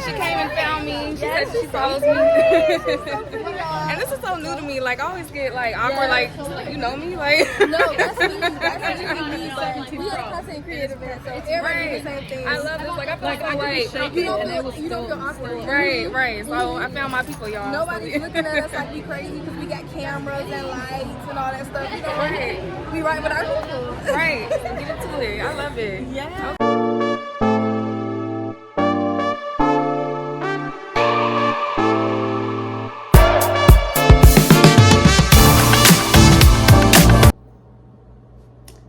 she came and found me. She said she follows me. And this is so new to me. Like, I always get like awkward, like, you know me? Like, No, that's me. That's me. We are content creative, so everybody do the same thing. I love this. Like, I feel like You don't feel awkward. right. So I found my people, y'all. Nobody's looking at us like we crazy because we got cameras and lights and all that stuff. You know, Right. we right with our people. Right. Get into it. I love it. Yeah.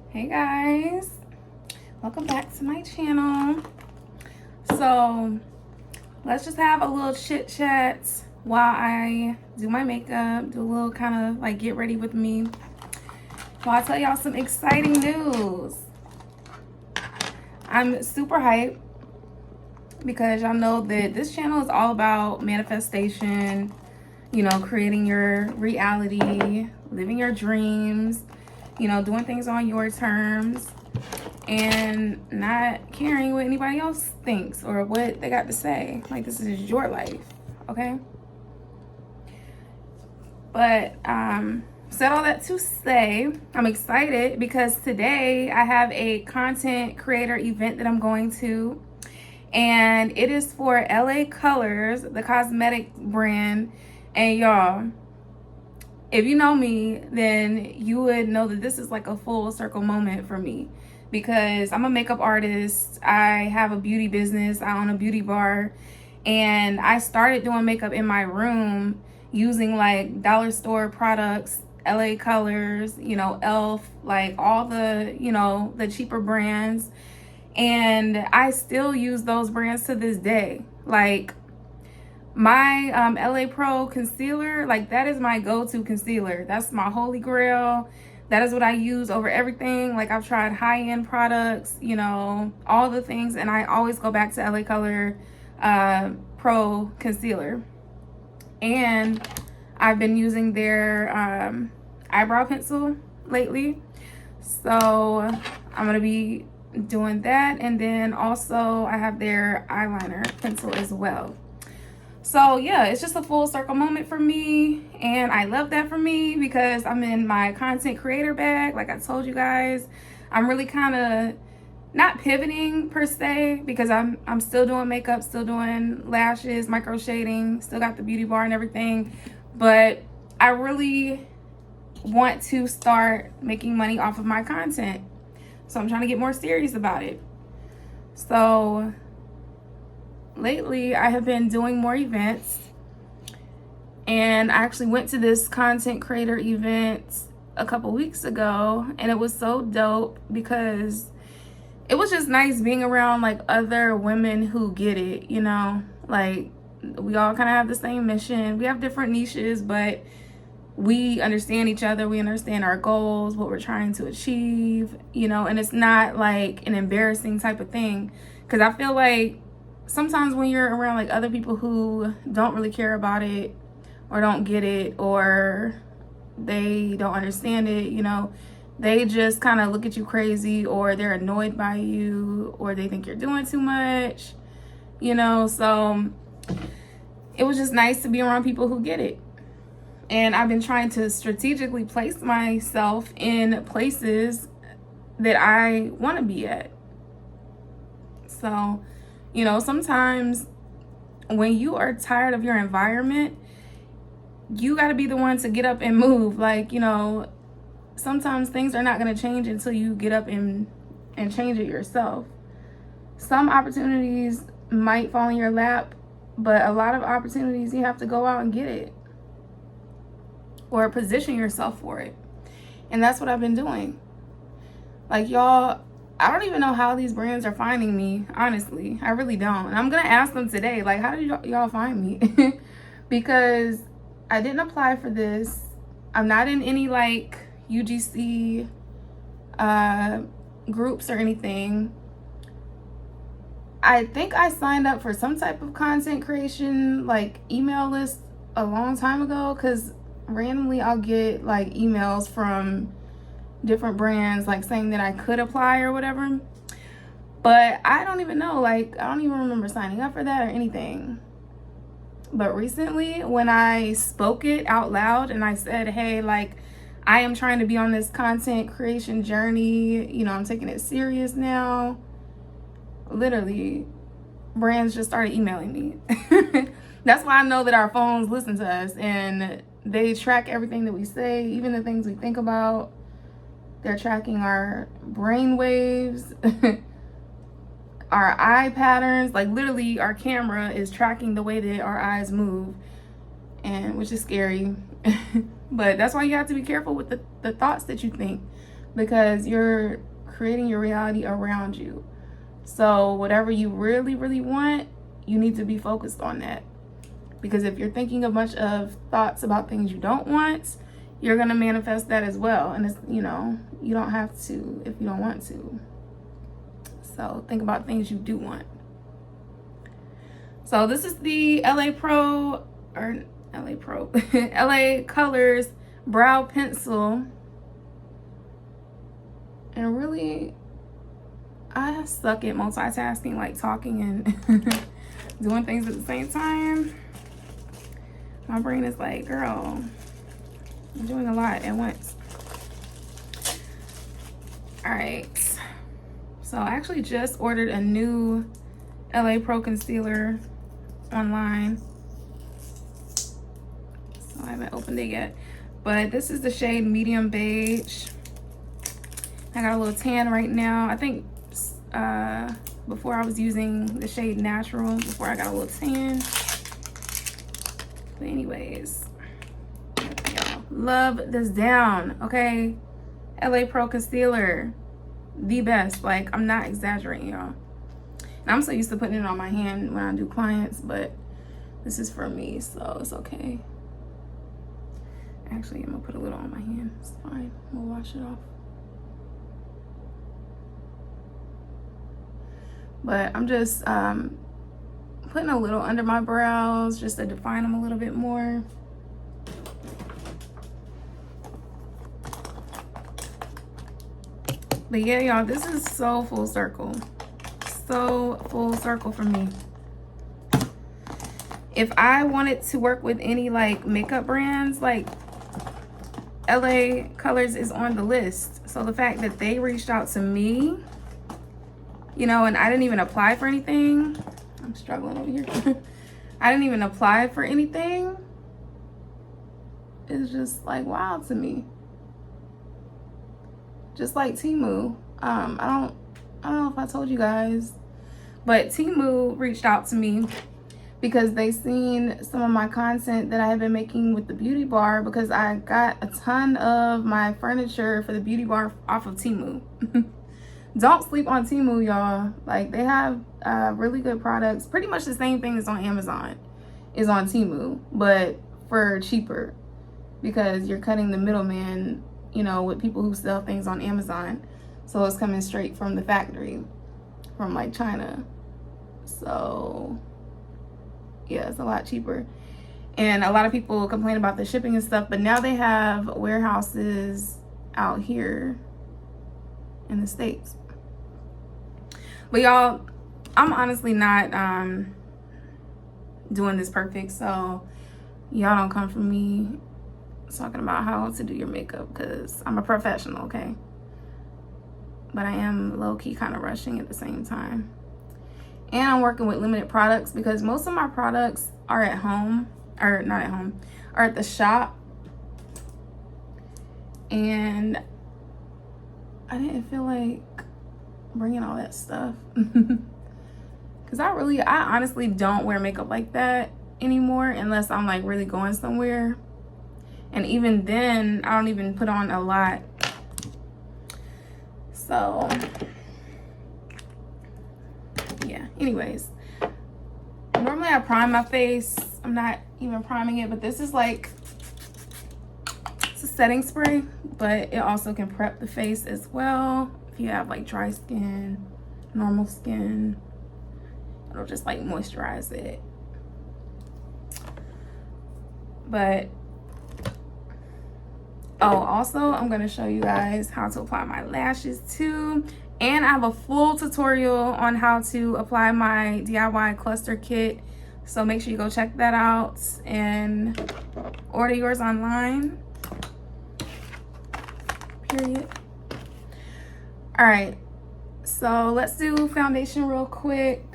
Hey guys, welcome back to my channel. So let's just have a little chit chat while I do my makeup, do a little kind of like get ready with me, while I tell y'all some exciting news. I'm super hyped because y'all know that this channel is all about manifestation, you know, creating your reality, living your dreams, you know, doing things on your terms and not caring what anybody else thinks or what they got to say. Like, this is your life, okay? But said all that to say, I'm excited because today I have a content creator event that I'm going to, and it is for LA Colors, the cosmetic brand. And y'all, if you know me, then you would know that this is like a full circle moment for me because I'm a makeup artist. I have a beauty business. I own a beauty bar, and I started doing makeup in my room using like dollar store products, LA Colors, you know, Elf, like all the, you know, the cheaper brands. And I still use those brands to this day. Like, my LA Pro concealer, like that is my go-to concealer. That's my holy grail. That is what I use over everything. Like, I've tried high-end products, you know, all the things, and I always go back to LA Color Pro concealer. And I've been using their eyebrow pencil lately, so I'm gonna be doing that. And then also I have their eyeliner pencil as well. So yeah, it's just a full circle moment for me, and I love that for me because I'm in my content creator bag. Like I told you guys, I'm really kind of not pivoting per se because I'm still doing makeup, still doing lashes, micro shading, still got the beauty bar and everything, but I really want to start making money off of my content. So I'm trying to get more serious about it. So lately I have been doing more events, and I actually went to this content creator event a couple weeks ago, and it was so dope because it was just nice being around like other women who get it, you know, like we all kind of have the same mission. We have different niches, but we understand each other. We understand our goals, what we're trying to achieve, you know, and it's not like an embarrassing type of thing. Because I feel like sometimes when you're around like other people who don't really care about it or don't get it or they don't understand it, you know, they just kind of look at you crazy, or they're annoyed by you, or they think you're doing too much, you know. So it was just nice to be around people who get it. And I've been trying to strategically place myself in places that I want to be at. So, you know, sometimes when you are tired of your environment, you got to be the one to get up and move. Like, you know, sometimes things are not going to change until you get up and change it yourself. Some opportunities might fall in your lap, but a lot of opportunities you have to go out and get it or position yourself for it. And that's what I've been doing. Like, y'all, I don't even know how these brands are finding me, honestly. I really don't. And I'm going to ask them today, like, how did y'all find me? Because I didn't apply for this. I'm not in any, like, UGC groups or anything. I think I signed up for some type of content creation, like, email list a long time ago, because randomly I'll get, like, emails from different brands, like, saying that I could apply or whatever. But I don't even know, like, I don't even remember signing up for that or anything. But recently, when I spoke it out loud and I said, hey, like, I am trying to be on this content creation journey, you know, I'm taking it serious now. Literally, brands just started emailing me. That's why I know that our phones listen to us and they track everything that we say, even the things we think about. They're tracking our brain waves, our eye patterns. Like literally our camera is tracking the way that our eyes move, and which is scary. But that's why you have to be careful with the thoughts that you think, because you're creating your reality around you. So whatever you really, really want, you need to be focused on that. Because if you're thinking a bunch of thoughts about things you don't want, you're going to manifest that as well. And it's, you know, you don't have to if you don't want to. So think about things you do want. So this is the LA Colors Brow Pencil. And really, I suck at multitasking, like talking and doing things at the same time. My brain is like, girl, I'm doing a lot at once. All right. So I actually just ordered a new LA Pro concealer online. So I haven't opened it yet. But this is the shade Medium Beige. I got a little tan right now. I think before I was using the shade Natural before I got a little tan. But anyways, y'all, love this down, okay? LA Pro concealer, the best. Like, I'm not exaggerating, y'all. And I'm so used to putting it on my hand when I do clients, but this is for me, so it's okay. Actually, I'm gonna put a little on my hand. It's fine. We'll wash it off. But I'm just putting a little under my brows just to define them a little bit more. But yeah, y'all, this is so full circle. So full circle for me. If I wanted to work with any like makeup brands, like LA Colors is on the list. So the fact that they reached out to me, you know, and I didn't even apply for anything. I'm struggling over here. I didn't even apply for anything. It's just like wow to me. Just like Temu. I don't know if I told you guys, but Temu reached out to me because they seen some of my content that I have been making with the beauty bar, because I got a ton of my furniture for the beauty bar off of Temu. Don't sleep on Temu, y'all. Like, they have really good products. Pretty much the same thing as on Amazon is on Temu, but for cheaper, because you're cutting the middleman, you know, with people who sell things on Amazon. So it's coming straight from the factory, from like China. So yeah, it's a lot cheaper. And a lot of people complain about the shipping and stuff, but now they have warehouses out here in the States. But y'all, I'm honestly not doing this perfect, so y'all don't come for me talking about how to do your makeup, because I'm a professional, okay? But I am low-key kind of rushing at the same time. And I'm working with limited products because most of my products are at home, or not at home, are at the shop. And I didn't feel like bringing all that stuff. Because I honestly don't wear makeup like that anymore unless I'm like really going somewhere. And even then, I don't even put on a lot. So yeah, anyways, normally I prime my face. I'm not even priming it, but this is like, it's a setting spray, but it also can prep the face as well. If you have like dry skin, normal skin, it'll just like moisturize it. But oh, also I'm gonna show you guys how to apply my lashes too. And I have a full tutorial on how to apply my DIY cluster kit. So make sure you go check that out and order yours online. Period. All right. So let's do foundation real quick.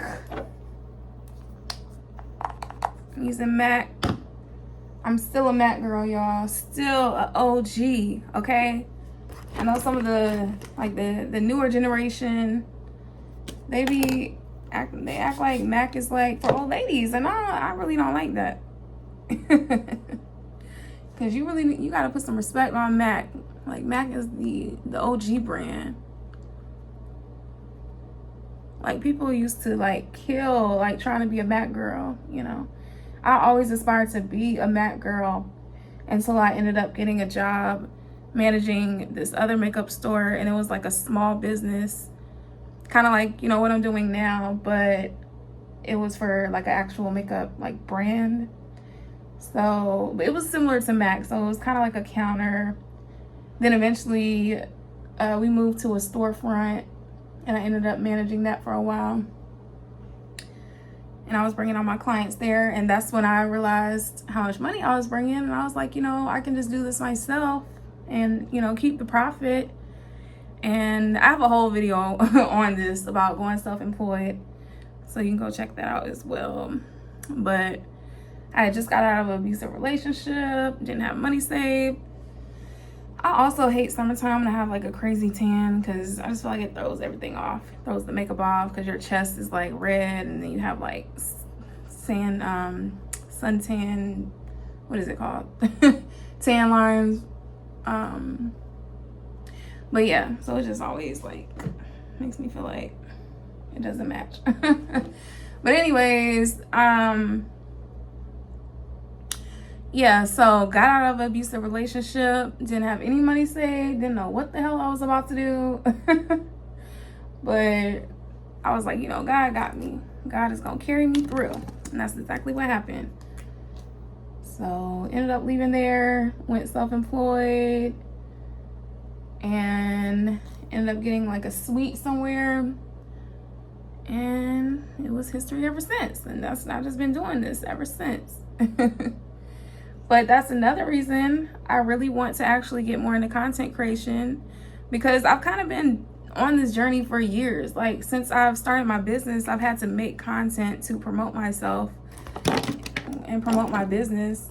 I'm using MAC. I'm still a MAC girl, y'all. Still a OG, okay? I know some of the newer generation, they act like MAC is like for old ladies, and I really don't like that. Cause you gotta put some respect on MAC. Like MAC is the OG brand. Like people used to like kill like trying to be a MAC girl, you know. I always aspired to be a MAC girl until I ended up getting a job managing this other makeup store, and it was like a small business, kind of like, you know, what I'm doing now, but it was for like an actual makeup like brand. So it was similar to MAC, so it was kind of like a counter. Then eventually we moved to a storefront, and I ended up managing that for a while. And I was bringing all my clients there, and that's when I realized how much money I was bringing, and I was like, you know, I can just do this myself and, you know, keep the profit. And I have a whole video on this about going self-employed, so you can go check that out as well. But I had just got out of an abusive relationship, didn't have money saved. I also hate summertime and I have like a crazy tan, because I just feel like it throws everything off, throws the makeup off, because your chest is like red, and then you have like suntan, what is it called? Tan lines. But yeah, so it just always like makes me feel like it doesn't match. But anyways, yeah, so got out of an abusive relationship, didn't have any money saved, didn't know what the hell I was about to do. But I was like, you know, God got me. God is gonna carry me through. And that's exactly what happened. So ended up leaving there, went self-employed, and ended up getting like a suite somewhere. And it was history ever since. And I've just been doing this ever since. But that's another reason I really want to actually get more into content creation, because I've kind of been on this journey for years. Like since I've started my business, I've had to make content to promote myself and promote my business.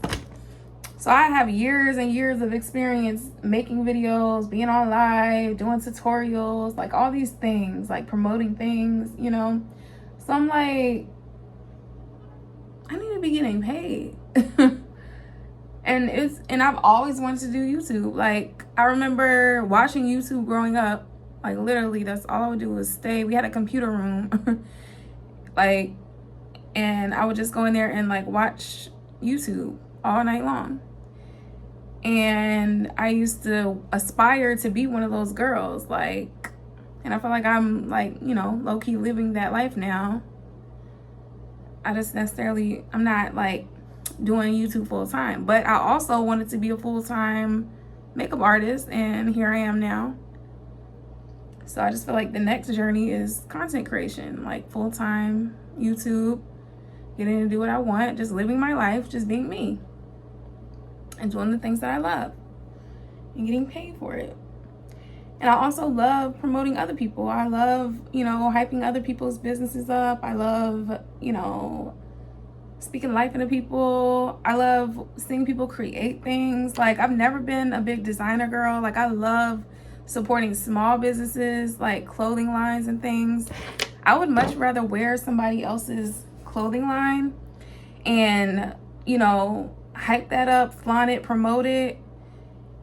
So I have years and years of experience making videos, being on live, doing tutorials, like all these things, like promoting things, you know. So I'm like, I need to be getting paid. And I've always wanted to do YouTube. Like I remember watching YouTube growing up. Like literally that's all I would do was stay. We had a computer room. Like, and I would just go in there and like watch YouTube all night long. And I used to aspire to be one of those girls, like, and I feel like I'm like, you know, low-key living that life now. I'm not like doing YouTube full time, but I also wanted to be a full-time makeup artist, and here I am now. So I just feel like the next journey is content creation, like full-time YouTube, getting to do what I want, just living my life, just being me, and doing the things that I love and getting paid for it. And I also love promoting other people. I love, you know, hyping other people's businesses up. I love, you know, speaking life into people. I love seeing people create things. Like I've never been a big designer girl. Like I love supporting small businesses, like clothing lines and things. I would much rather wear somebody else's clothing line and, you know, hype that up, flaunt it, promote it,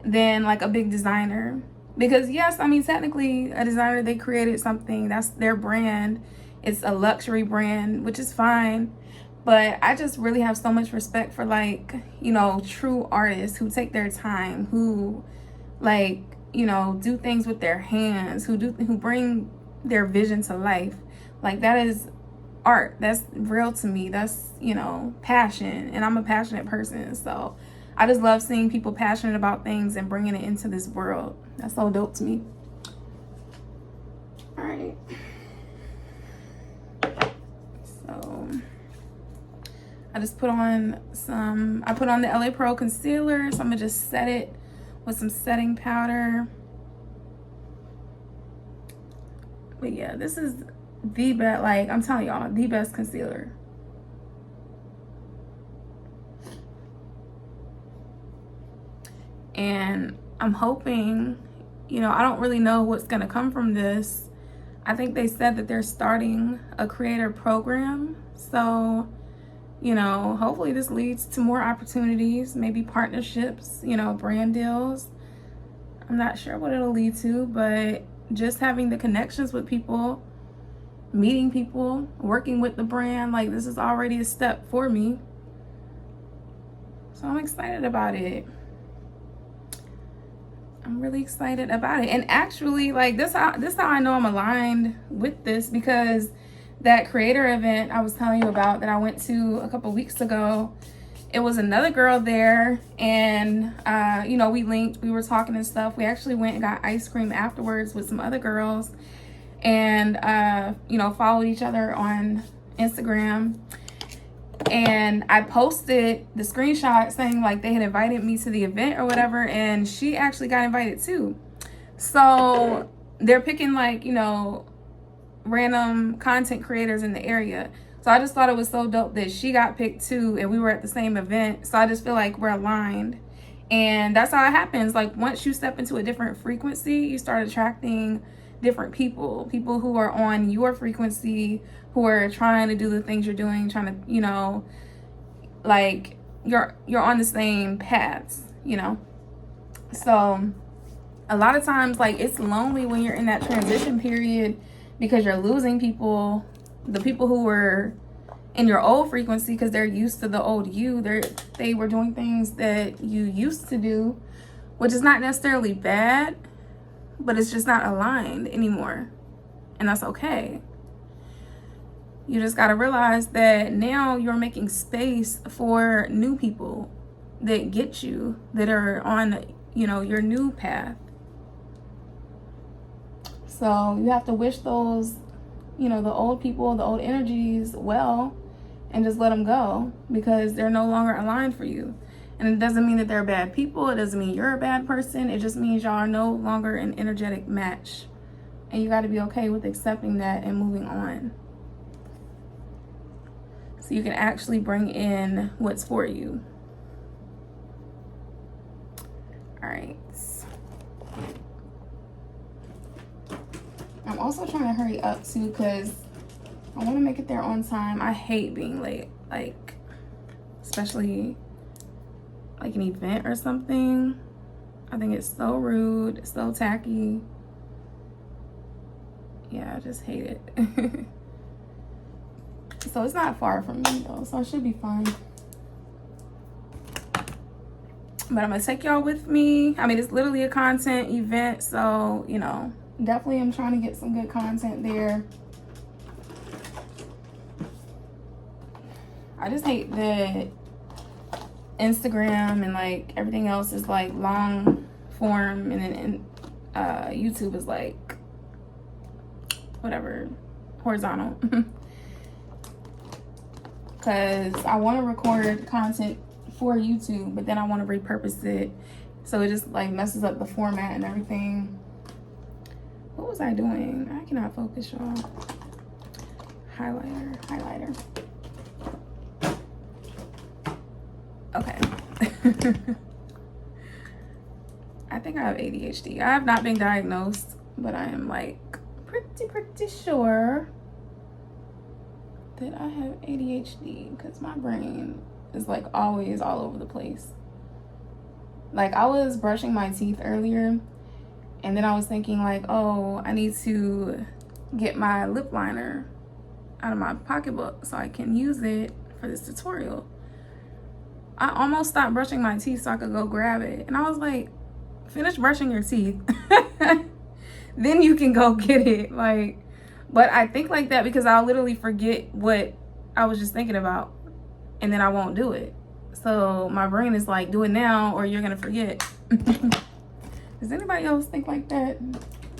than like a big designer. Because yes, I mean, technically a designer, they created something, that's their brand. It's a luxury brand, which is fine. But I just really have so much respect for like, you know, true artists who take their time, who like, you know, do things with their hands, who bring their vision to life. Like that is art. That's real to me. That's, you know, passion. And I'm a passionate person. So I just love seeing people passionate about things and bringing it into this world. That's so dope to me. All right. So I just put on I put on the LA Pro concealer, so I'm gonna just set it with some setting powder. But yeah, this is the best, like I'm telling y'all, the best concealer. And I'm hoping, you know, I don't really know what's gonna come from this. I think they said that they're starting a creator program. So, you know, hopefully this leads to more opportunities, maybe partnerships, you know, brand deals. I'm not sure what it'll lead to, but just having the connections with people, meeting people, working with the brand, like this is already a step for me. So I'm excited about it. I'm really excited about it. And actually, like this how I know I'm aligned with this, because that creator event I was telling you about that I went to a couple weeks ago, it was another girl there, and you know, we linked, we were talking and stuff. We actually went and got ice cream afterwards with some other girls, and you know, followed each other on Instagram. And I posted the screenshot saying like they had invited me to the event or whatever, and she actually got invited too. So they're picking, like, you know, random content creators in the area. So I just thought it was so dope that she got picked too, and we were at the same event. So I just feel like we're aligned. And that's how it happens. Like once you step into a different frequency, you start attracting different people who are on your frequency, who are trying to do the things you're doing, trying to, you know, like you're on the same paths, you know. So a lot of times, like, it's lonely when you're in that transition period, because you're losing people, the people who were in your old frequency, because they're used to the old you. They were doing things that you used to do, which is not necessarily bad, but it's just not aligned anymore. And that's okay. You just got to realize that now you're making space for new people that get you, that are on, you know, your new path. So you have to wish those, you know, the old people, the old energies well, and just let them go, because they're no longer aligned for you. And it doesn't mean that they're bad people. It doesn't mean you're a bad person. It just means y'all are no longer an energetic match. And you got to be okay with accepting that and moving on, so you can actually bring in what's for you. All right. I'm also trying to hurry up too, because I want to make it there on time. I hate being late, like, especially like an event or something. I think it's so rude, so tacky. Yeah, I just hate it. So it's not far from me though, so I should be fine. But I'm gonna take y'all with me. I mean, it's literally a content event, so, you know, definitely I'm trying to get some good content there. I just hate that Instagram and like everything else is like long form, and then YouTube is like whatever, horizontal. Because I want to record content for YouTube, but then I want to repurpose it, so it just like messes up the format and everything. What was I doing? I cannot focus, y'all. Highlighter. Okay. I think I have ADHD. I have not been diagnosed, but I am like pretty sure that I have ADHD, because my brain is like always all over the place. Like, I was brushing my teeth earlier, and then I was thinking like, oh, I need to get my lip liner out of my pocketbook so I can use it for this tutorial. I almost stopped brushing my teeth so I could go grab it, and I was like, finish brushing your teeth then you can go get it. Like, but I think like that because I'll literally forget what I was just thinking about, and then I won't do it. So my brain is like, do it now or you're gonna forget. Does anybody else think like that?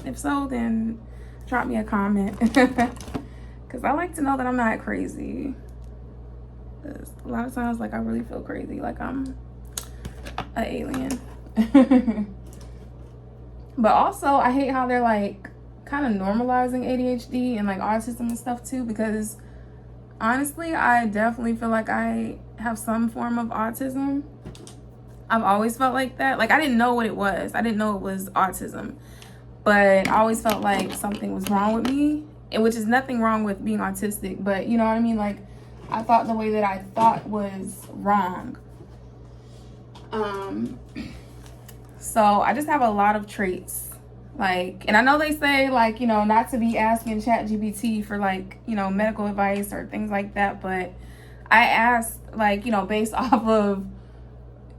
If so, then drop me a comment. Because I like to know that I'm not crazy. 'Cause a lot of times, like, I really feel crazy. Like I'm an alien. But also, I hate how they're, like, kind of normalizing ADHD and, like, autism and stuff, too. Because, honestly, I definitely feel like I have some form of autism. I've always felt like that. Like, I didn't know what it was. I didn't know it was autism. But I always felt like something was wrong with me. And which is nothing wrong with being autistic. But, you know what I mean? Like, I thought the way that I thought was wrong. So I just have a lot of traits. Like, and I know they say, like, you know, not to be asking ChatGPT for, like, you know, medical advice or things like that. But I asked, like, you know, based off of,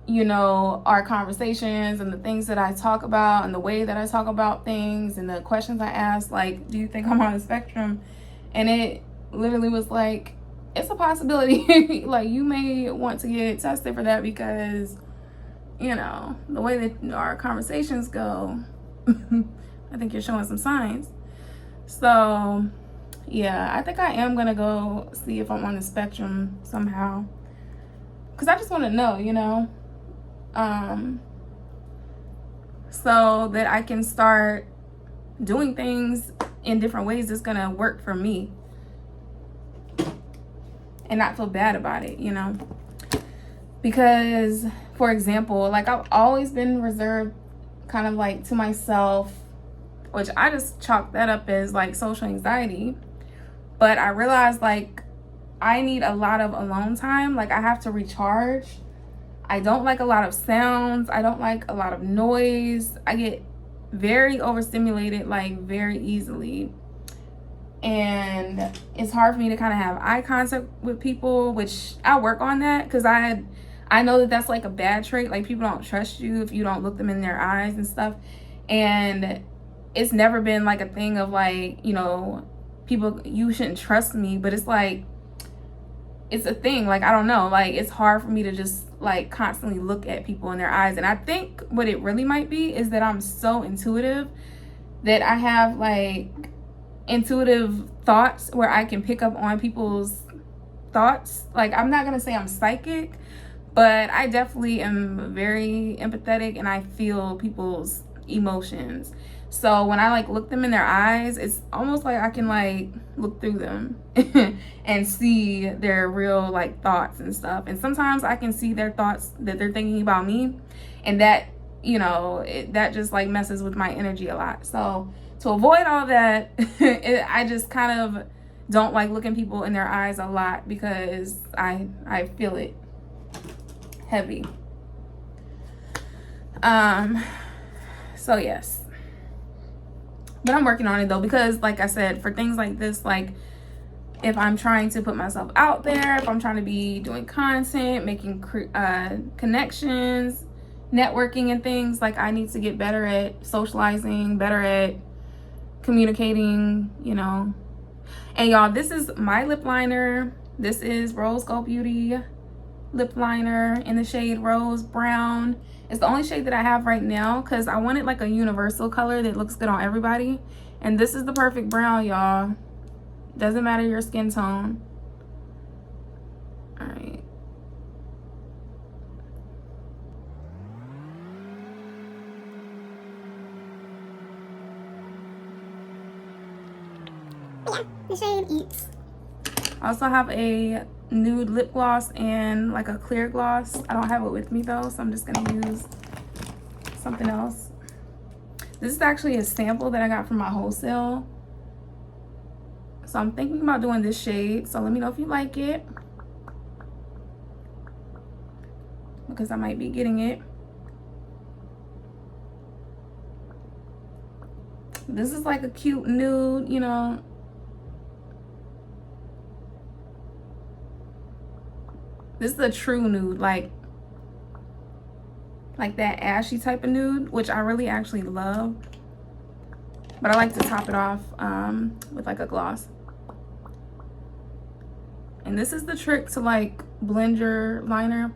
you know, our conversations and the things that I talk about and the way that I talk about things and the questions I ask, like, do you think I'm on the spectrum? And it literally was like, it's a possibility. Like, you may want to get tested for that because, you know, the way that our conversations go, I think you're showing some signs. So, yeah, I think I am going to go see if I'm on the spectrum somehow. Because I just want to know, you know. So that I can start doing things in different ways that's gonna work for me and not feel bad about it, you know. Because, for example, like, I've always been reserved kind of like to myself, which I just chalk that up as like social anxiety. But I realized, like, I need a lot of alone time. Like, I have to recharge. I don't like a lot of sounds. I don't like a lot of noise. I get very overstimulated, like, very easily. And it's hard for me to kind of have eye contact with people, which I work on that because I know that that's like a bad trait. Like, people don't trust you if you don't look them in their eyes and stuff. And it's never been like a thing of, like, you know, people, you shouldn't trust me. But it's like, it's a thing. Like, I don't know. Like, it's hard for me to just, like, constantly look at people in their eyes. And I think what it really might be is that I'm so intuitive that I have, like, intuitive thoughts where I can pick up on people's thoughts. Like, I'm not gonna say I'm psychic, but I definitely am very empathetic and I feel people's emotions. So when I, like, look them in their eyes, it's almost like I can, like, look through them and see their real, like, thoughts and stuff. And sometimes I can see their thoughts that they're thinking about me, and that, you know, that just, like, messes with my energy a lot. So to avoid all that, I just kind of don't like looking people in their eyes a lot because I feel it heavy. So yes. But I'm working on it though, because like I said, for things like this, like, if I'm trying to put myself out there, if I'm trying to be doing content, making connections, networking and things, like, I need to get better at socializing, better at communicating, you know. And y'all, this is my lip liner. This is Rose Gold Beauty lip liner in the shade Rose Brown. It's the only shade that I have right now because I wanted, like, a universal color that looks good on everybody. And this is the perfect brown, y'all. Doesn't matter your skin tone. All right. Yeah, the shade Eats. I also have a nude lip gloss and, like, a clear gloss. I don't have it with me though, so I'm just gonna use something else. This is actually a sample that I got from my wholesale. So I'm thinking about doing this shade. So let me know if you like it, because I might be getting it. This is like a cute nude, you know. This is a true nude, like that ashy type of nude, which I really actually love. But I like to top it off with, like, a gloss. And this is the trick to, like, blend your liner.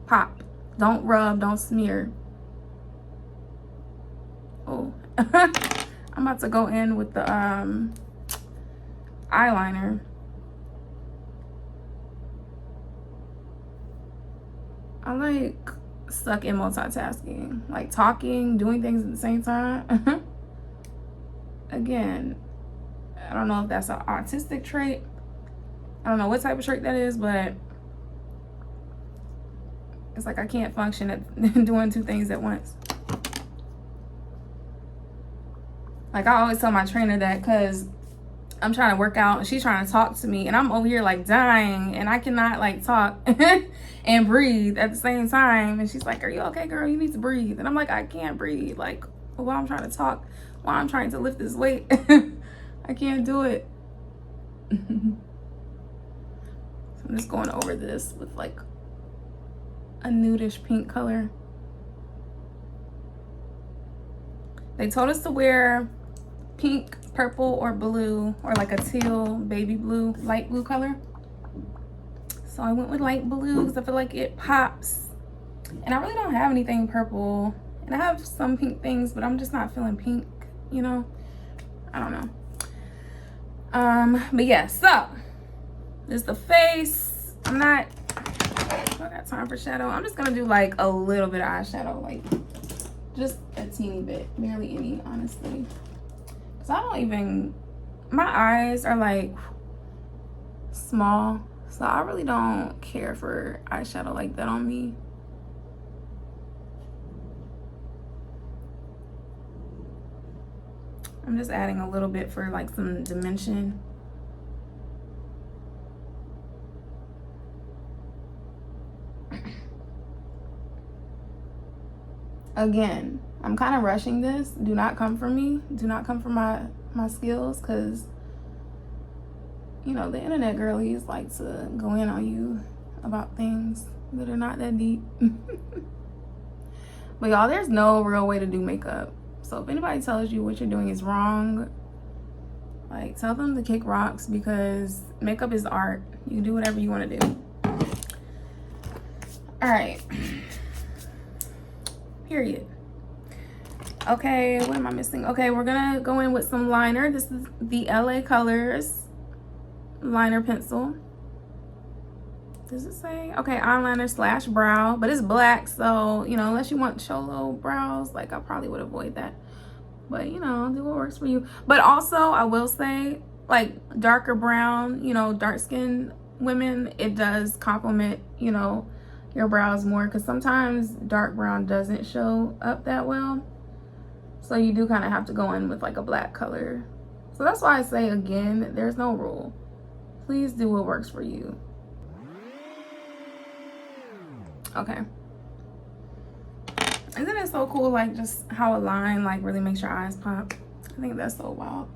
Pop. Don't rub, don't smear. Oh. I'm about to go in with the eyeliner. I like suck in multitasking, like talking, doing things at the same time. Again, I don't know if that's an autistic trait. I don't know what type of trait that is, but it's like I can't function at doing two things at once. Like I always tell my trainer that because I'm trying to work out and she's trying to talk to me and I'm over here like dying and I cannot like talk and breathe at the same time. And she's like, are you okay, girl? You need to breathe. And I'm like, I can't breathe. Like while I'm trying to talk, while I'm trying to lift this weight, I can't do it. So I'm just going over this with like a nudish pink color. They told us to wear pink, purple, or blue, or like a teal, baby blue, light blue color. So I went with light blue because I feel like it pops. And I really don't have anything purple. And I have some pink things, but I'm just not feeling pink, you know? I don't know. But yeah, so this is the face. I got time for shadow. I'm just gonna do like a little bit of eyeshadow, like just a teeny bit, barely any, honestly. Cause I don't even, my eyes are like small, so I really don't care for eyeshadow like that on me. I'm just adding a little bit for like some dimension. Again, I'm kind of rushing this. Do not come for me. Do not come for my skills, because, you know, the internet girlies like to go in on you about things that are not that deep. But y'all, there's no real way to do makeup. So if anybody tells you what you're doing is wrong, like tell them to kick rocks, because makeup is art. You can do whatever you want to do. All right. Period. Okay, what am I missing? Okay, we're gonna go in with some liner. This is the LA Colors liner pencil. Does it say? Okay, eyeliner slash brow, but it's black, so, you know, unless you want cholo brows, like I probably would avoid that. But, you know, do what works for you. But also, I will say, like, darker brown, you know, dark-skinned women, it does complement, you know, your brows more, because sometimes dark brown doesn't show up that well. So you do kind of have to go in with like a black color. So that's why I say, again, there's no rule. Please do what works for you. Okay. Isn't it so cool, like just how a line like really makes your eyes pop? I think that's so wild.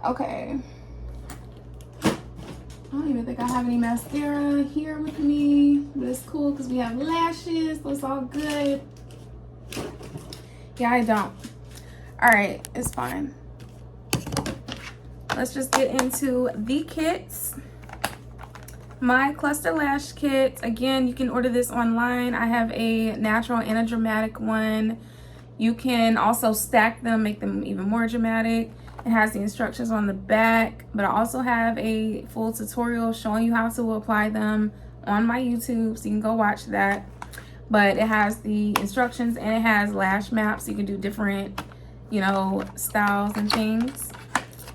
Okay. I don't even think I have any mascara here with me, but it's cool because we have lashes, so it's all good. Yeah, I don't. All right, it's fine. Let's just get into the kits. My cluster lash kit, again, you can order this online. I have a natural and a dramatic one. You can also stack them, make them even more dramatic. It has the instructions on the back, but I also have a full tutorial showing you how to apply them on my YouTube, so you can go watch that. But it has the instructions and it has lash maps, so you can do different, you know, styles and things.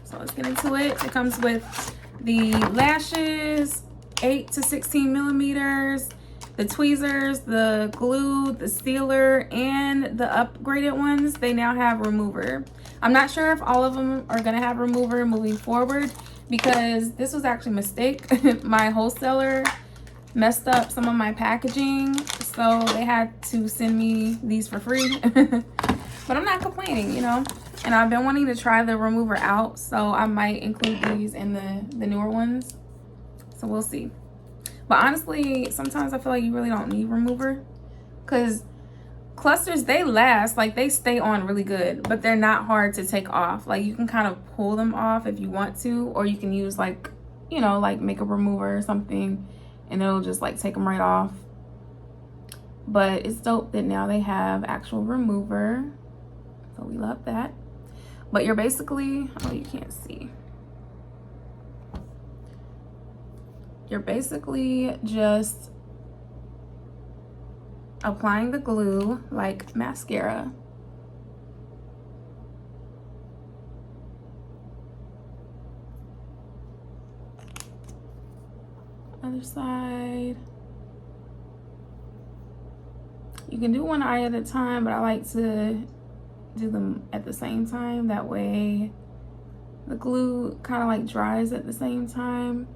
So let's get into it. It comes with the lashes, 8 to 16 millimeters, the tweezers, the glue, the sealer, and the upgraded ones, they now have remover. I'm not sure if all of them are gonna have remover moving forward, because this was actually a mistake. My wholesaler messed up some of my packaging, so they had to send me these for free. But I'm not complaining, you know, and I've been wanting to try the remover out, so I might include these in the newer ones. So we'll see. But honestly, sometimes I feel like you really don't need remover, because clusters, they last, like they stay on really good, but they're not hard to take off. Like you can kind of pull them off if you want to, or you can use like, you know, like makeup remover or something, and it'll just like take them right off. But it's dope that now they have actual remover. So So we love that. But you're basically, oh, you can't see. You're basically just applying the glue like mascara. Other side. You can do one eye at a time, but I like to do them at the same time. That way the glue kind of like dries at the same time.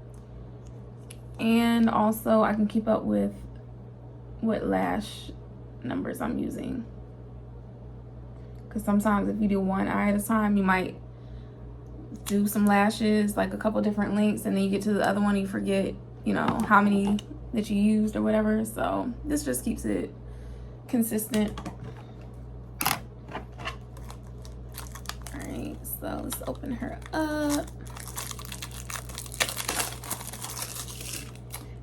And also I can keep up with what lash numbers I'm using. Because sometimes if you do one eye at a time, you might do some lashes, like a couple different lengths, and then you get to the other one and you forget, you know, how many that you used or whatever. So this just keeps it consistent. Alright, so let's open her up.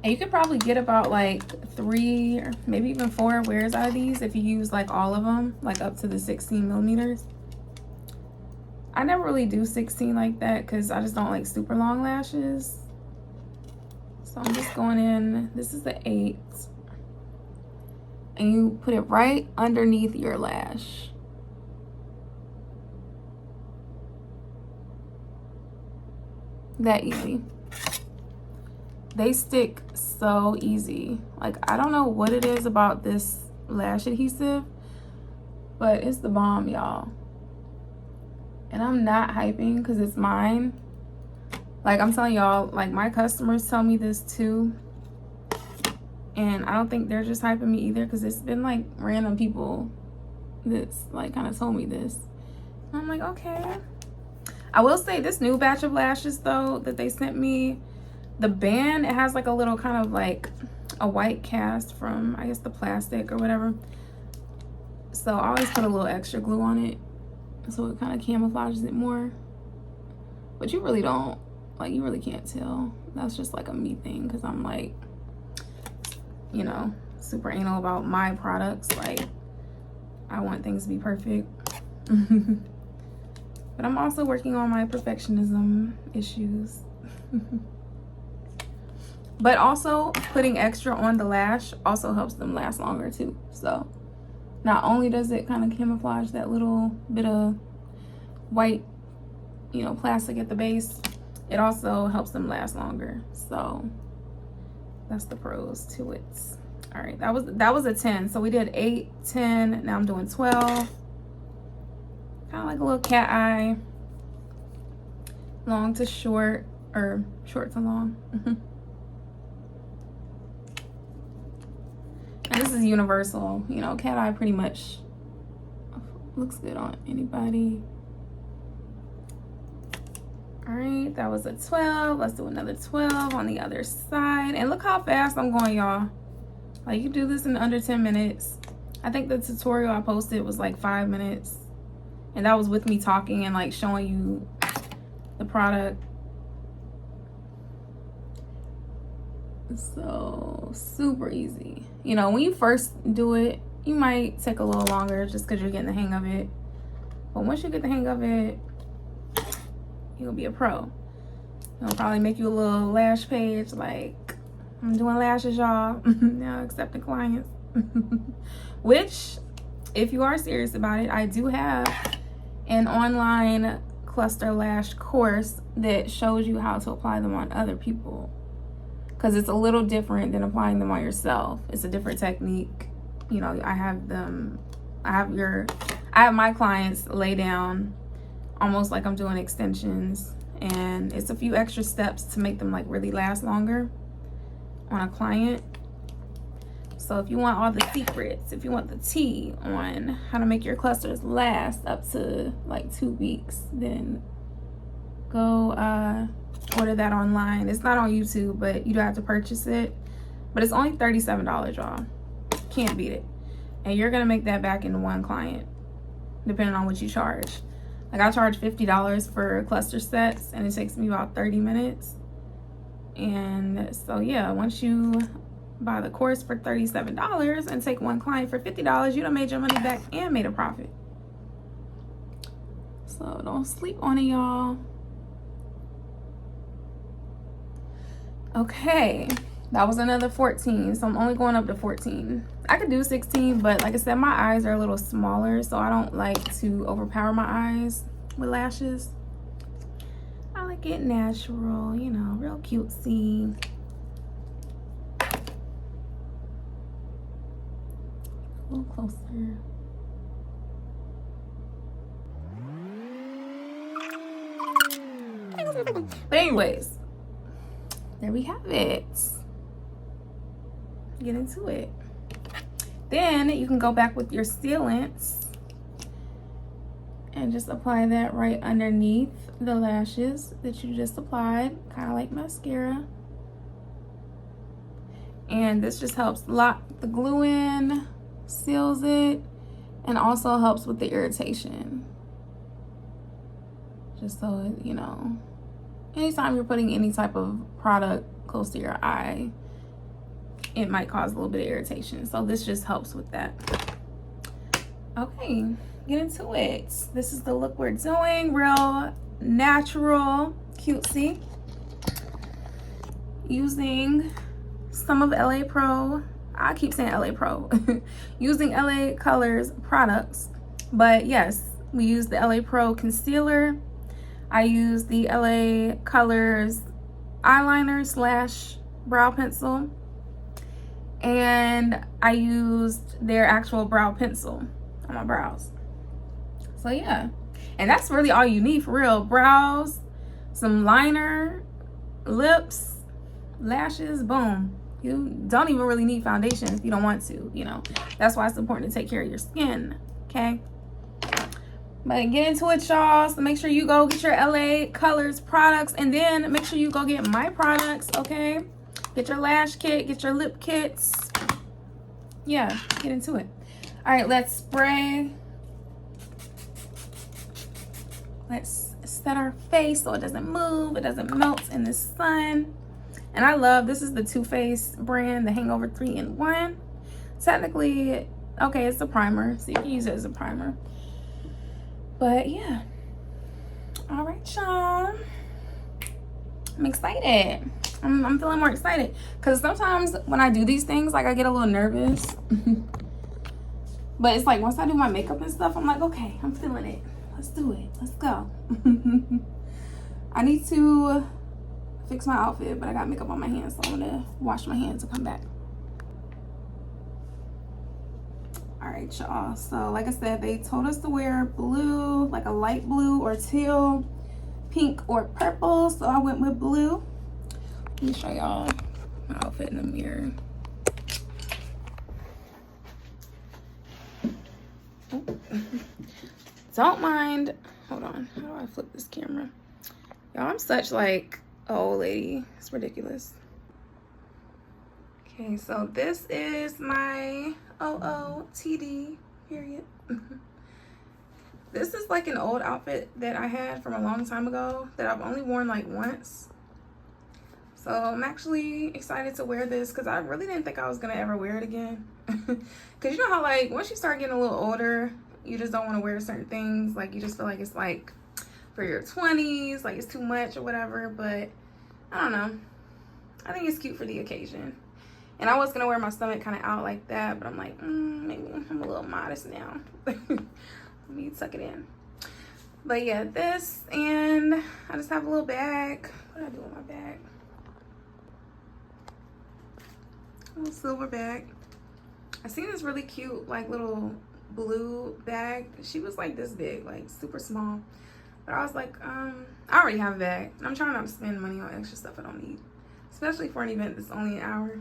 And you could probably get about like 3 or maybe even 4 wears out of these if you use like all of them, like up to the 16 millimeters. I never really do 16 like that because I just don't like super long lashes. So I'm just going in, this is the 8. And you put it right underneath your lash. That easy. They stick so easy. Like, I don't know what it is about this lash adhesive, but it's the bomb, y'all. And I'm not hyping because it's mine. Like, I'm telling y'all, like, my customers tell me this too. And I don't think they're just hyping me either, because it's been like random people that's like kind of told me this. And I'm like, okay. I will say this new batch of lashes though that they sent me, the band, it has like a little kind of like a white cast from, I guess, the plastic or whatever. So I always put a little extra glue on it so it kind of camouflages it more. But you really don't, like, you really can't tell. That's just like a me thing, because I'm like, you know, super anal about my products. Like, I want things to be perfect. But I'm also working on my perfectionism issues. But also putting extra on the lash also helps them last longer too. So not only does it kind of camouflage that little bit of white, you know, plastic at the base, it also helps them last longer. So that's the pros to it. All right, that was a 10. So we did 8, 10, now I'm doing 12. Kind of like a little cat eye. Long to short, or short to long. And this is universal, you know, cat eye pretty much looks good on anybody. All right, that was a 12. Let's do another 12 on the other side. And look how fast I'm going, y'all. Like, you do this in under 10 minutes. I think the tutorial I posted was like 5 minutes. And that was with me talking and like showing you the product. So super easy. You know, when you first do it, you might take a little longer just because you're getting the hang of it. But once you get the hang of it, you'll be a pro. It'll probably make you a little lash page like, I'm doing lashes, y'all. Now accepting clients. Which, if you are serious about it, I do have an online cluster lash course that shows you how to apply them on other people. Because it's a little different than applying them on yourself. It's a different technique. You know, I have my clients lay down almost like I'm doing extensions, and it's a few extra steps to make them like really last longer on a client. So if you want all the secrets, if you want the tea on how to make your clusters last up to like 2 weeks, then go order that online. It's not on YouTube, but you do have to purchase it. But it's only $37, y'all. Can't beat it. And you're gonna make that back in one client, depending on what you charge. Like, I charge $50 for cluster sets, and it takes me about 30 minutes. And so yeah, once you buy the course for $37 and take one client for $50, you done made your money back and made a profit. So don't sleep on it, y'all. Okay, that was another 14. So I'm only going up to 14. I could do 16, but like I said, my eyes are a little smaller, so I don't like to overpower my eyes with lashes. I like it natural, you know, real cutesy. A little closer. But anyways, there we have it. Get into it. Then you can go back with your sealants and just apply that right underneath the lashes that you just applied, kind of like mascara. And this just helps lock the glue in, seals it, and also helps with the irritation. Just so, you know, anytime you're putting any type of product close to your eye, it might cause a little bit of irritation. So this just helps with that. Okay, get into it. This is the look we're doing. Real natural, cutesy. Using some of LA Pro. I keep saying LA Pro. Using LA Colors products. But yes, we use the LA Pro concealer. I use the LA Colors eyeliner slash brow pencil. And I used their actual brow pencil on my brows. So yeah, and that's really all you need for real. Brows, some liner, lips, lashes, boom. You don't even really need foundation if you don't want to, you know. That's why it's important to take care of your skin, okay? But get into it, y'all. So make sure you go get your LA Colors products, and then make sure you go get my products, okay? Get your lash kit, get your lip kits. Yeah, get into it. All right, let's spray. Let's set our face so it doesn't move, it doesn't melt in the sun. And I love, this is the Too Faced brand, the Hangover 3-in-1. Technically, okay, it's a primer, so you can use it as a primer. But yeah. All right, y'all. I'm excited. I'm feeling more excited because sometimes when I do these things, like I get a little nervous. But it's like once I do my makeup and stuff, I'm like, okay, I'm feeling it. Let's do it. Let's go. I need to fix my outfit, but I got makeup on my hands, so I'm gonna wash my hands and come back. All right, y'all. So like I said, they told us to wear blue, like a light blue or teal, pink or purple. So I went with blue. Let me show y'all my outfit in the mirror. Oh. Don't mind. Hold on. How do I flip this camera? Y'all, I'm such like an old lady. It's ridiculous. Okay, so this is my OOTD period. This is like an old outfit that I had from a long time ago that I've only worn like once. So I'm actually excited to wear this because I really didn't think I was gonna ever wear it again. Because you know how like once you start getting a little older, you just don't want to wear certain things. Like you just feel like it's like for your 20s, like it's too much or whatever. But I don't know. I think it's cute for the occasion. And I was gonna wear my stomach kind of out like that, but I'm like, maybe I'm a little modest now. Let me tuck it in. But yeah, this, and I just have a little bag. What do I do with my bag? A little silver bag. I seen this really cute, like little blue bag. She was like this big, like super small. But I was like, I already have a bag. And I'm trying not to spend money on extra stuff I don't need. Especially for an event that's only an hour.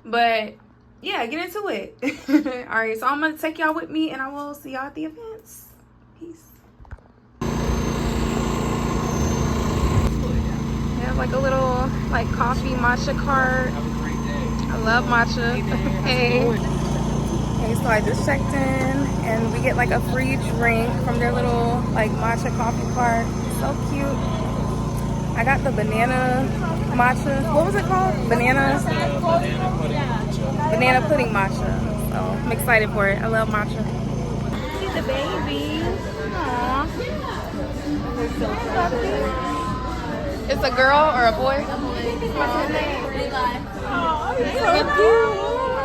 But yeah, get into it. All right, so I'm gonna take y'all with me and I will see y'all at the events. Peace. We have like a little like coffee matcha cart. Have a great day. I love matcha. Hey. Okay, so I just checked in and we get like a free drink from their little like matcha coffee cart. So cute. I got the banana matcha. What was it called? Banana pudding matcha. So I'm excited for it. I love matcha. See the baby. Aww. It's a girl or a boy? Oh, it's so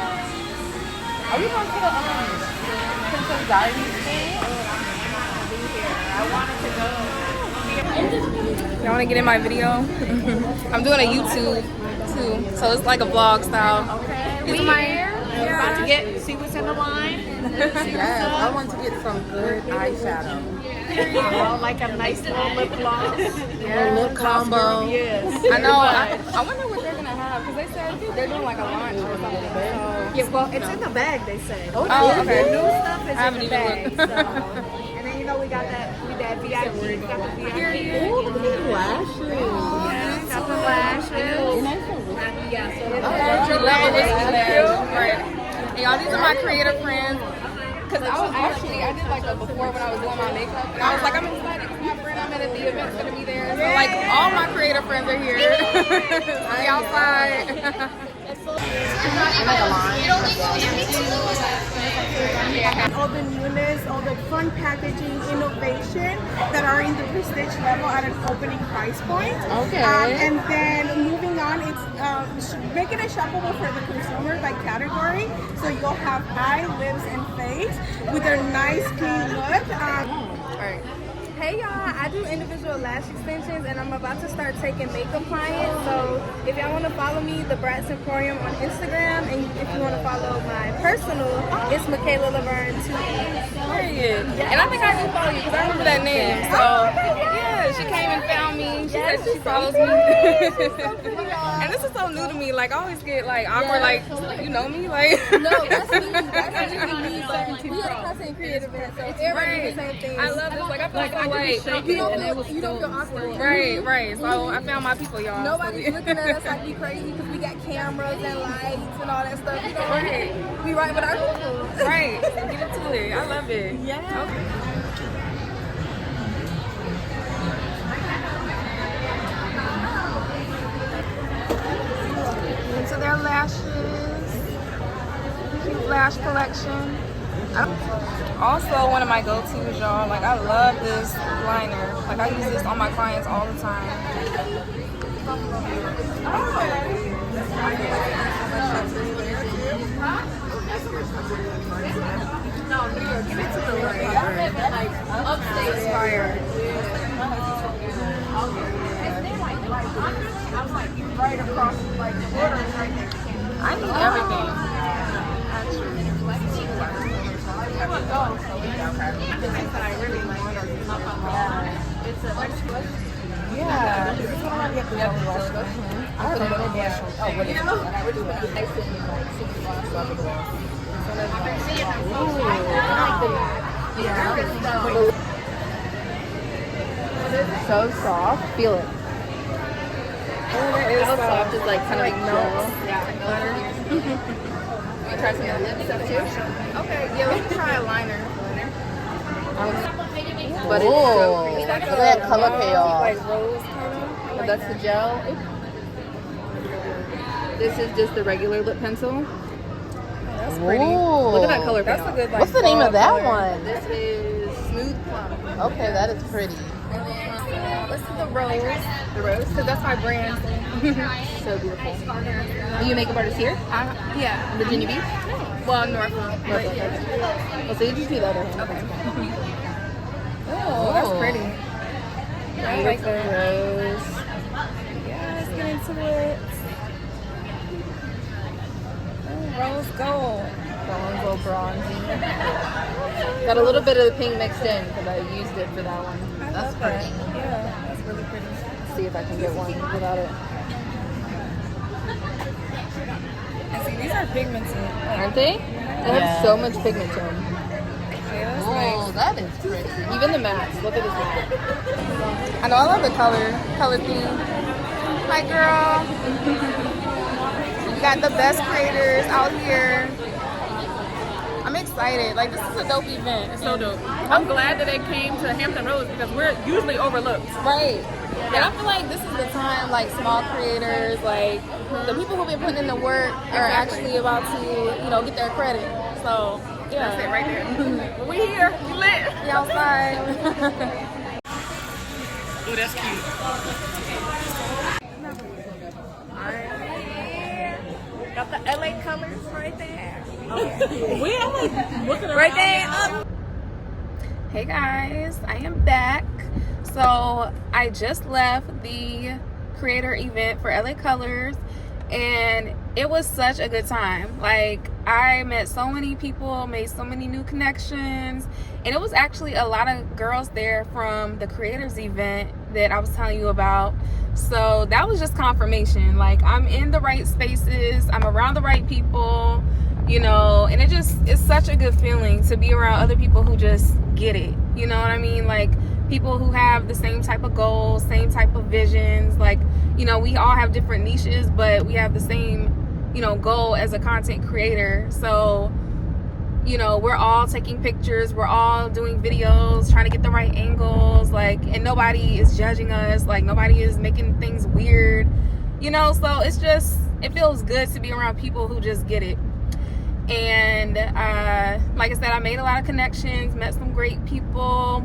Are we going to the Princess Diaries thing? Y'all want to get in my video? I'm doing a YouTube too, so it's like a vlog style. Okay, It's we my- here. We're about to see what's in the line. Yes, I want to get some good eyeshadow. Like a nice little lip gloss. A lip combo. Yes. I know. I wonder what they're gonna have because they said they're doing like a launch or something. So. Yeah, well, it's in the bag, they say. Oh, okay. The new stuff is I haven't in the even bag. looked. So. And then, you know, we got that VIP. We got the VIP. Ooh, look at these lashes. Yeah, got the lashes. Yeah, so Your level was right. Hey, y'all, these are my creative friends. Cause I did like a before when I was doing my makeup, and I was like, I'm excited because my friend I'm at the event's gonna be there. So like, all my creative friends are here. We outside. all the newness, all the fun packaging, innovation that are in the prestige level at an opening price point. Okay. And then moving on, it's making it shoppable for the consumer by category. So you'll have eye, lips, and face with a nice clean look. Alright. Hey y'all, I do individual lash extensions and I'm about to start taking makeup clients. So if y'all want to follow me, the Bratz Emporium on Instagram, and if you want to follow my personal, it's Michaela Laverne 2E. Period. And I think I do follow you because I remember that name. So yeah, she came and found me. She said she follows me. And this is so new to me. Like I always get like awkward. Like you know me. Like No, that's me. That's me. We are content creative, so everybody do the same thing. I love this. Like I feel like You don't feel awkward. Right. So I found my people, y'all. Nobody's looking at us like we crazy because we got cameras and lights and all that stuff. You know, Right. we right with our people. Right. Get into it. I love it. Yeah. Okay. Into their lashes. Cute lash collection. Also, one of my go-tos, y'all. Like, I love this liner. Like, I use this on my clients all the time. Fire. I need everything. Yeah. So soft. Feel it. How soft is like kind of like melts. You try some of the lip stuff too? Okay, yeah, we can try a liner. But it's so pretty. Look at that color payoff. Like rose kind of. Oh, that's the gel. This is just the regular lip pencil. That's pretty. Look at that color That's payoff. a good like. What's the name fall of that color. one? this is Smooth Plum. Okay, that is pretty. Let's do the rose. The rose, because that's my brand. So beautiful. Are you a makeup artist here? Yeah. In Virginia Beach? Well, Norfolk. But Okay. yeah. Oh, so you just do the other one. Okay. Oh, that's pretty. I like Beautiful that. rose. Yeah, let's get into it. Oh, rose gold. That one's a little bronzy. Got a little bit of the pink mixed in because I used it for that one. I That's love pretty. that. Yeah, that's really pretty. See if I can get one without it. And see, these are pigmented. Aren't they? They have so much pigment to them. Yeah, that's Oh, nice. that is pretty. Even the mattes. Look at this matte. I know, I love the color theme. Hi, girl. We got the best creators out here. I'm excited. Like, this is a dope event. It's so dope. I'm glad that they came to Hampton Roads because we're usually overlooked. Right. And I feel like this is the time, like, small creators, like, the people who've been putting in the work are actually about to, you know, get their credit. So, Yeah. That's it right there. We here. We lit. We outside. Oh, that's cute. Got the LA colors right there. Where am I looking around? Right there. Hey guys, I am back. So I just left the creator event for LA Colors and it was such a good time. Like, I met so many people, made so many new connections, and it was actually a lot of girls there from the creators event that I was telling you about. So that was just confirmation. Like, I'm in the right spaces, I'm around the right people, you know, and it's such a good feeling to be around other people who just get it. You know what I mean? Like, people who have the same type of goals, same type of visions. Like, you know, we all have different niches, but we have the same, you know, goal as a content creator. So, you know, we're all taking pictures, we're all doing videos, trying to get the right angles, like, and nobody is judging us, like, nobody is making things weird, you know. So it's just, it feels good to be around people who just get it. And like I said, I made a lot of connections, met some great people,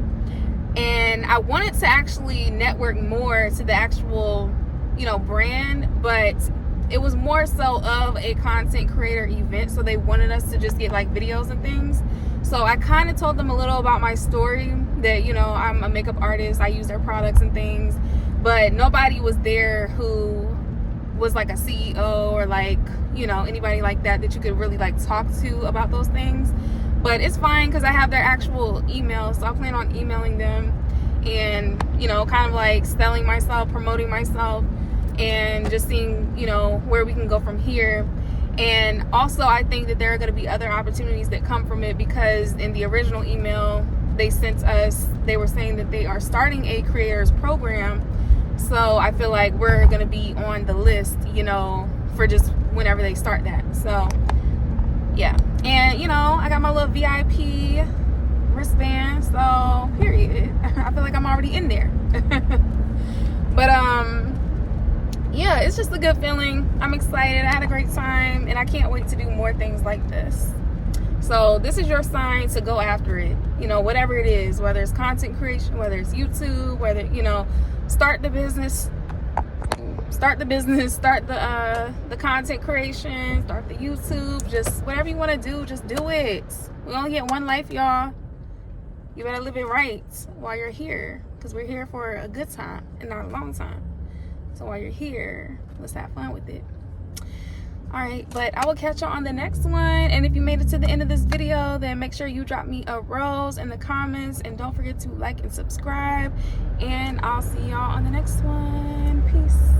and I wanted to actually network more to the actual, you know, brand, but it was more so of a content creator event, so they wanted us to just get like videos and things. So I kind of told them a little about my story, that, you know, I'm a makeup artist, I use their products and things, but nobody was there who was like a CEO or like, you know, anybody like that you could really like talk to about those things. But it's fine because I have their actual email, so I plan on emailing them and, you know, kind of like selling myself, promoting myself, and just seeing, you know, where we can go from here. And also, I think that there are going to be other opportunities that come from it, because in the original email they sent us, they were saying that they are starting a creators program. So I feel like we're going to be on the list, you know, for just whenever they start that. So yeah. And, you know, I got my little VIP wristband, so period. I feel like I'm already in there. But yeah, it's just a good feeling. I'm excited. I had a great time, and I can't wait to do more things like this. So this is your sign to go after it, you know, whatever it is, whether it's content creation, whether it's YouTube, whether, you know, start the business, start the content creation, start the YouTube, just whatever you want to do, just do it. We only get one life, y'all. You better live it right while you're here, because we're here for a good time and not a long time. So while you're here, let's have fun with it. All right, but I will catch y'all on the next one. And if you made it to the end of this video, then make sure you drop me a rose in the comments, and don't forget to like and subscribe, and I'll see y'all on the next one. Peace.